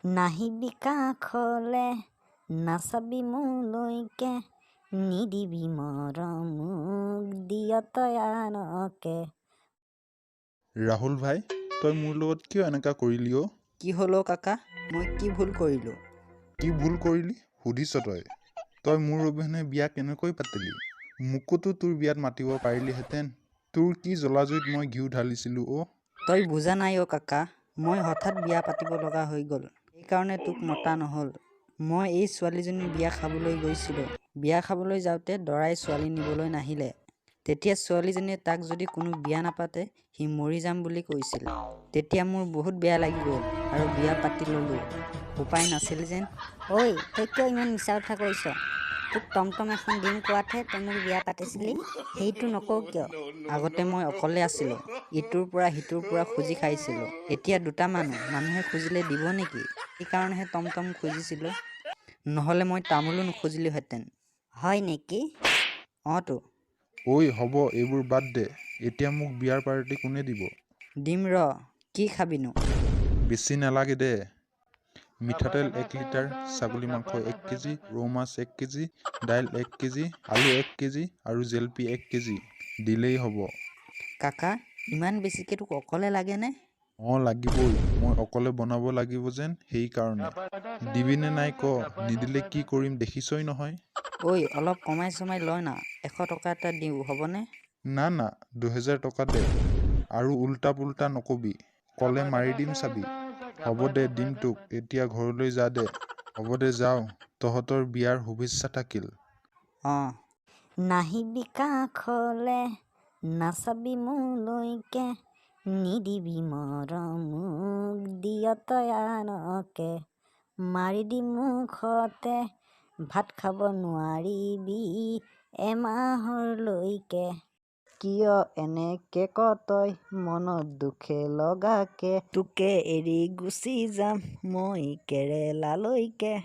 নাহিবি কাষলে নাচাবি মোলৈকে নিদিবি মৰম মোক দিয় তই আনকে। ৰাহুল ভাই, তই মোৰ লগত কিয় এনেকা কৰিলি অ? কি হ'ল অ' কাকা? মই কি ভুল কৰিলোঁ? কি ভুল কৰিলি সুধিছ তই? তই মোৰ অবিহনে বিয়া কেনেকৈ পাতিলি? মোকোতো তোৰ বিয়াত মাতিব পাৰিলিহেঁতেন। তোৰ কি জ্বলাজুইত মই ঘিউ ঢালিছিলোঁ অ? তই বুজা নাই অ' কাকা, মই হঠাৎ বিয়া পাতিব লগা হৈ গ'ল, সেইকাৰণে তোক মতা নহ'ল। মই এই ছোৱালীজনীৰ বিয়া খাবলৈ গৈছিলোঁ। বিয়া খাবলৈ যাওঁতে দৰাই ছোৱালী নিবলৈ নাহিলে। তেতিয়া ছোৱালীজনীয়ে তাক যদি কোনো বিয়া নাপাতে সি মৰি যাম বুলি কৈছিল। তেতিয়া মোৰ বহুত বেয়া লাগি গ'ল আৰু বিয়া পাতি ল'লোঁ। উপায় নাছিল যেন। ঐ, তই কিয় ইমান মিছা কথা কৈছ? তোক টমটম এখন দিম কোৱাতহে তই মোক বিয়া পাতিছিলি, সেইটো নকওঁ কিয়? আগতে মই অকলে আছিলোঁ, ইটোৰ পৰা সিটোৰ পৰা খুজি খাইছিলোঁ। এতিয়া দুটা মানুহে খুজিলে দিব নেকি? সেইকাৰণেহে টমটম খুজিছিলোঁ, নহ'লে মই তামোলো নুখুজিলোহেঁতেন। হয় নেকি? অঁতো। ঐ হ'ব, এইবোৰ বাদ দে। এতিয়া মোক বিয়াৰ পাৰ্টি কোনে দিব? দিম ৰ, কি খাবিনো? বেছি নালাগে দে। মিঠাতেল 1 লিটাৰ, ছাগলী মাংস 1 কেজি, ৰৌ মাছ 1 কেজি, দাইল 1 কেজি, আলু 1 কেজি আৰু জেলেপি 1 কেজি দিলেই হ'ব। কাকা, ইমান বেছিকে তোক অকলে লাগেনে? অঁ লাগিবই, মই অকলে বনাব লাগিব যেন সেইকাৰণে। দিবিনে নাই ক, নিদিলে কি কৰিম দেখিছই নহয়। ঐ, অলপ কমাই চমাই লয় না, 100 টকা এটা দিওঁ হ'বনে? না 2000 টকা দে। আৰু উল্টা পুল্টা নকবি, ক'লে মাৰি দিম চাবি। হ'ব দে, দিম তোক। এতিয়া ঘৰলৈ যা দে। হ'ব দে যাওঁ, তহঁতৰ বিয়াৰ শুভেচ্ছা থাকিল। অঁ। নাহিবি কাষলে নাচাবি মোলৈকে নিদিবি মৰম মোক দিয় তই আনকে। মাৰি দিম মুখতে ভাত খাব নোৱাৰিবি এমাহৰলৈকে। কিয় এনেকে ক তই মনত দুখে লগাকে, তোকে এৰি গুচি যাম মই কেৰেলালৈকে।